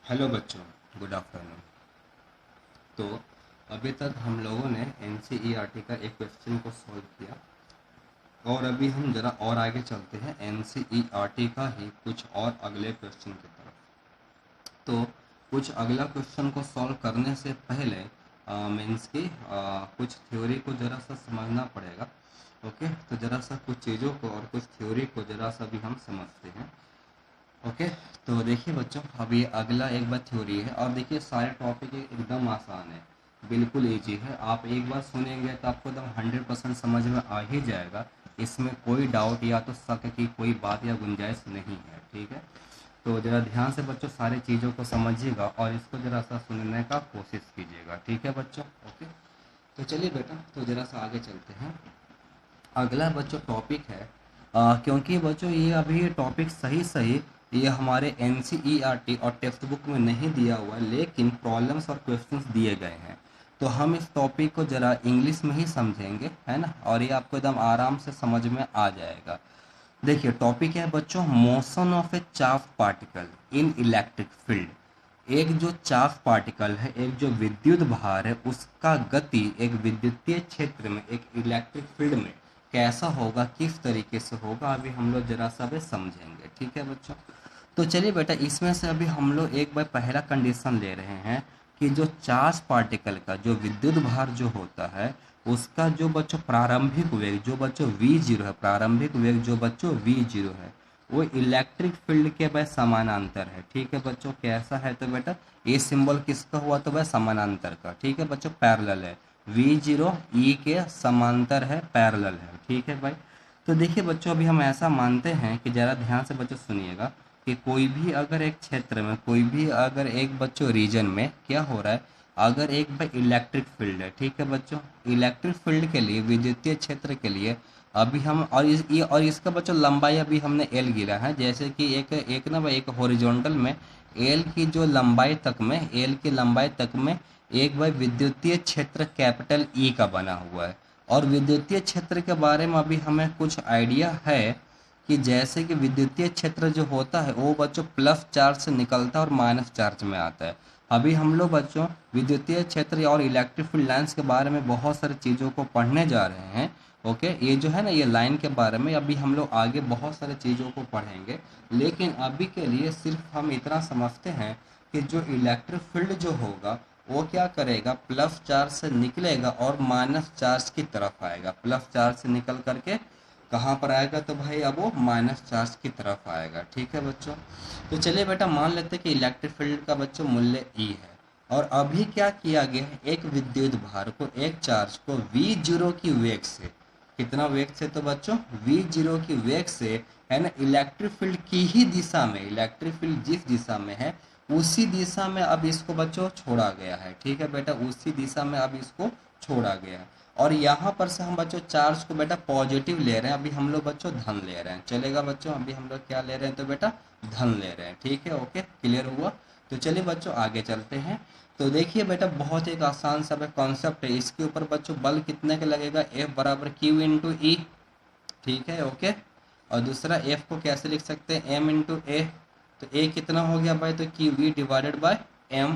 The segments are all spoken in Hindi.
हेलो बच्चों, गुड आफ्टरनून। तो अभी तक हम लोगों ने एनसीईआरटी का एक क्वेश्चन को सॉल्व किया और अभी हम ज़रा और आगे चलते हैं एनसीईआरटी का ही कुछ और अगले क्वेश्चन की तरफ। तो कुछ अगला क्वेश्चन को सॉल्व करने से पहले मीन्स की कुछ थ्योरी को ज़रा सा समझना पड़ेगा। ओके, तो ज़रा सा कुछ चीज़ों को और कुछ थ्योरी को ज़रा सा भी हम समझते हैं। ओके, तो देखिए बच्चों, अभी अगला एक बार थ्योरी है और देखिए सारे टॉपिक एकदम आसान है, बिल्कुल इजी है। आप एक बार सुनेंगे तो आपको एकदम 100% समझ में आ ही जाएगा। इसमें कोई डाउट या तो शक की कोई बात या गुंजाइश नहीं है। ठीक है, तो ज़रा ध्यान से बच्चों सारी चीज़ों को समझिएगा और इसको ज़रा सा सुनने का कोशिश कीजिएगा। ठीक है बच्चों, ओके। तो चलिए बेटा, तो ज़रा सा आगे चलते हैं। अगला बच्चों टॉपिक है क्योंकि बच्चों ये अभी टॉपिक सही सही ये हमारे एनसीईआरटी और टेक्स्ट बुक में नहीं दिया हुआ है, लेकिन प्रॉब्लम्स और क्वेश्चंस दिए गए हैं। तो हम इस टॉपिक को ज़रा इंग्लिश में ही समझेंगे, है ना, और ये आपको एकदम आराम से समझ में आ जाएगा। देखिए टॉपिक है बच्चों, motion of A charge particle in electric field. एक जो चार्ज पार्टिकल है, एक जो विद्युत भार है, उसका गति एक विद्युतीय क्षेत्र में, एक इलेक्ट्रिक फील्ड में कैसा होगा, किस तरीके से होगा, अभी हम लोग जरा सा भी समझेंगे। ठीक है बच्चों, तो चलिए बेटा, इसमें से अभी हम लोग एक बार पहला कंडीशन ले रहे हैं कि जो चार्ज पार्टिकल का जो विद्युत भार जो होता है, उसका जो बच्चों प्रारंभिक वेग जो बच्चों v0 है, प्रारंभिक वेग जो बच्चों v0 है, वो इलेक्ट्रिक फील्ड के वह समानांतर है। ठीक है बच्चों, कैसा है तो बेटा ये सिंबल किसका हुआ तो वह समानांतर का। ठीक है बच्चों, पैरेलल है, v0 e के समांतर है, पैरेलल है। ठीक है भाई, तो देखिए बच्चों, अभी हम ऐसा मानते हैं कि ज़रा ध्यान से बच्चों सुनिएगा कि कोई भी अगर एक क्षेत्र में, कोई भी अगर एक बच्चों रीजन में क्या हो रहा है, अगर एक भाई इलेक्ट्रिक फील्ड है। ठीक है बच्चों, इलेक्ट्रिक फील्ड के लिए, विद्युतीय क्षेत्र के लिए अभी हम और इसका बच्चों लंबाई अभी हमने एल गिरा है। जैसे कि एक एक ना भाई, एक हॉरिजॉन्टल में एल की जो लंबाई तक में, एल की लंबाई तक में एक भाई विद्युतीय क्षेत्र कैपिटल ई का बना हुआ है। और विद्युतीय क्षेत्र के बारे में अभी हमें कुछ आइडिया है कि जैसे कि विद्युतीय क्षेत्र जो होता है वो बच्चों प्लस चार्ज से निकलता है और माइनस चार्ज में आता है। अभी हम लोग बच्चों विद्युतीय क्षेत्र और इलेक्ट्रिक फील्ड लाइन्स के बारे में बहुत सारी चीज़ों को पढ़ने जा रहे हैं। ओके, ये जो है ना, ये लाइन के बारे में अभी हम लोग आगे बहुत सारी चीज़ों को पढ़ेंगे, लेकिन अभी के लिए सिर्फ हम इतना समझते हैं कि जो इलेक्ट्रिक फील्ड जो होगा वो क्या करेगा, प्लस चार्ज से निकलेगा और माइनस चार्ज की तरफ आएगा। प्लस चार्ज से निकल करके कहाँ पर आएगा तो भाई अब वो माइनस चार्ज की तरफ आएगा। ठीक है बच्चों, तो चलिए बेटा मान लेते हैं कि इलेक्ट्रिक फील्ड का बच्चों मूल्य ई है। और अभी क्या किया गया है, एक विद्युत भार को, एक चार्ज को v0 की वेग से, कितना वेग से तो बच्चों v0 की वेग से, है ना, इलेक्ट्रिक फील्ड की ही दिशा में, इलेक्ट्रिक फील्ड जिस दिशा में है उसी दिशा में अब इसको बच्चों छोड़ा गया है। ठीक है बेटा, उसी दिशा में अब इसको छोड़ा गया है। और यहाँ पर से हम बच्चों चार्ज को बेटा पॉजिटिव ले रहे हैं, अभी हम लोग बच्चों धन ले रहे हैं। चलेगा बच्चों, अभी हम लोग क्या ले रहे हैं तो बेटा धन ले रहे हैं। ठीक है, ओके, क्लियर हुआ। तो चलिए बच्चों आगे चलते हैं। तो देखिए बेटा, बहुत एक आसान सा कॉन्सेप्ट है। इसके ऊपर बच्चों बल कितने का लगेगा, F बराबर Q इंटू ई। ठीक है, ओके। और दूसरा F को कैसे लिख सकते हैं, M इंटू ए। तो A कितना हो गया भाई तो Q V divided by M।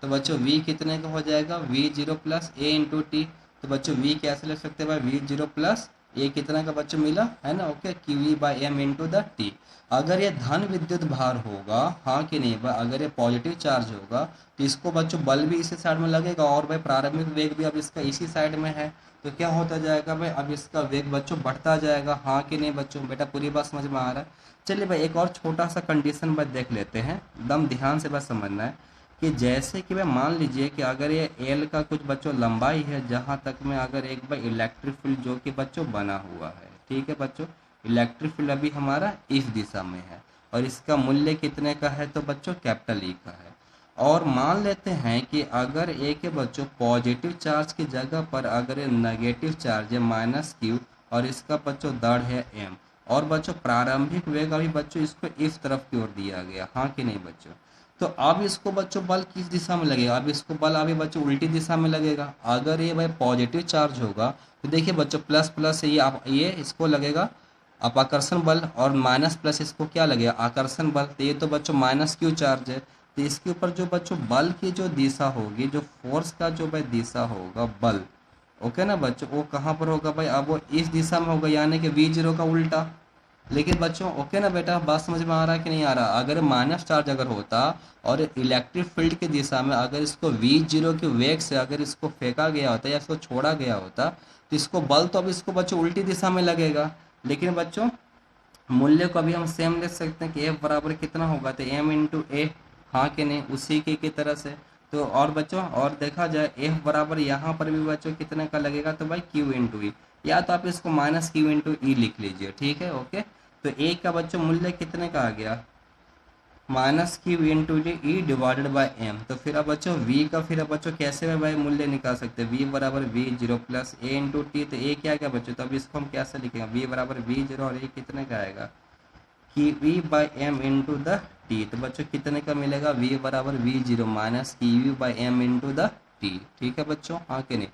तो बच्चों V कितने का हो जाएगा, V0 plus A into T. तो बच्चों V कैसे लिख सकते हैं भाई, V0 प्लस A कितना का बच्चों मिला, है ना, okay, QV by m into d t. अगर ये धन विद्युत भार होगा, हाँ कि नहीं भाई, अगर ये पॉजिटिव चार्ज होगा तो इसको बच्चों बल भी इसी साइड में लगेगा और भाई प्रारंभिक वेग भी अब इसका इसी साइड में है। तो क्या होता जाएगा भाई, अब इसका वेग बच्चों बढ़ता जाएगा, हाँ कि नहीं बच्चों, बेटा पूरी बात समझ में आ रहा है। चलिए भाई एक और छोटा सा कंडीशन बस देख लेते हैं, एकदम ध्यान से बस समझना है कि जैसे कि भाई मान लीजिए कि अगर ये एल का कुछ बच्चों लंबाई है, जहाँ तक में अगर एक भाई इलेक्ट्रिक फील्ड जो कि बच्चों बना हुआ है। ठीक है बच्चों, इलेक्ट्रिक फील्ड अभी हमारा इस दिशा में है और इसका मूल्य कितने का है तो बच्चों कैपिटल ई का है। और मान लेते हैं कि अगर ए के बच्चों पॉजिटिव चार्ज की जगह पर अगर ये नेगेटिव चार्ज है माइनस क्यू और इसका बच्चों दर है एम, और बच्चों प्रारंभिक वेग अभी बच्चों इसको इस तरफ की ओर दिया गया, हाँ कि नहीं बच्चों। तो अब इसको बच्चों बल किस दिशा में लगेगा, अब इसको बल अभी बच्चों उल्टी दिशा में लगेगा। अगर ये भाई पॉजिटिव चार्ज होगा तो देखिए बच्चों प्लस प्लस ये आप ये इसको लगेगा अपाकर्षण बल, और माइनस प्लस इसको क्या लगेगा आकर्षण बल। तो ये तो बच्चों माइनस क्यू चार्ज है, तो इसके ऊपर जो बच्चों बल की जो दिशा होगी, जो फोर्स का जो भाई दिशा होगा बल, ओके ना बच्चों, वो कहाँ पर होगा भाई, अब वो इस दिशा में होगा, यानी कि V0 का उल्टा। लेकिन बच्चों ओके ना बेटा, बात समझ में आ रहा है कि नहीं आ रहा? अगर माइनस चार्ज अगर होता और इलेक्ट्रिक फील्ड की दिशा में अगर इसको V0 के वेग से अगर इसको फेंका गया होता या इसको छोड़ा गया होता, तो इसको बल तो अब इसको बच्चों उल्टी दिशा में लगेगा। लेकिन बच्चों मूल्य को अभी हम सेम लिख सकते हैं कि F बराबर कितना होगा, तो M इंटू ए, हाँ कि नहीं, उसी के की तरह से। तो और बच्चों और देखा जाए F बराबर यहाँ पर भी बच्चों कितने का लगेगा, तो भाई Q इंटू ई, या तो आप इसको माइनस Q इंटू ई लिख लीजिए, ठीक है ओके। तो ए का बच्चों मूल्य कितने का आ गया, minus Q into e divided by m. तो फिर अब बच्चों V का फिर अब बच्चों कैसे में भाई मूल्य निकाल सकते हैं, V बराबर V0 प्लस ए इंटू टी। तो ए क्या क्या बच्चों, तो अब इसको हम कैसे लिखेंगे, V बराबर V0 और ए कितने का आएगा, कि V by m into d t. तो बच्चों कितने का मिलेगा, V बराबर V0 माइनस की V by m into d t, ठीक है बच्चों, हाँ कि नहीं।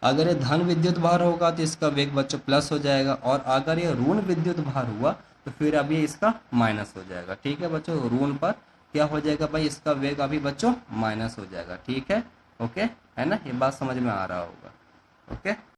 अगर ये धन विद्युत भार होगा तो इसका वेग बच्चों प्लस हो जाएगा, और अगर ये ऋण विद्युत भार हुआ तो फिर अभी इसका माइनस हो जाएगा, ठीक है बच्चों। ऋण पर क्या हो जाएगा भाई, इसका वेग अभी बच्चों माइनस हो जाएगा, ठीक है ओके, है ना, ये बात समझ में आ रहा होगा ओके।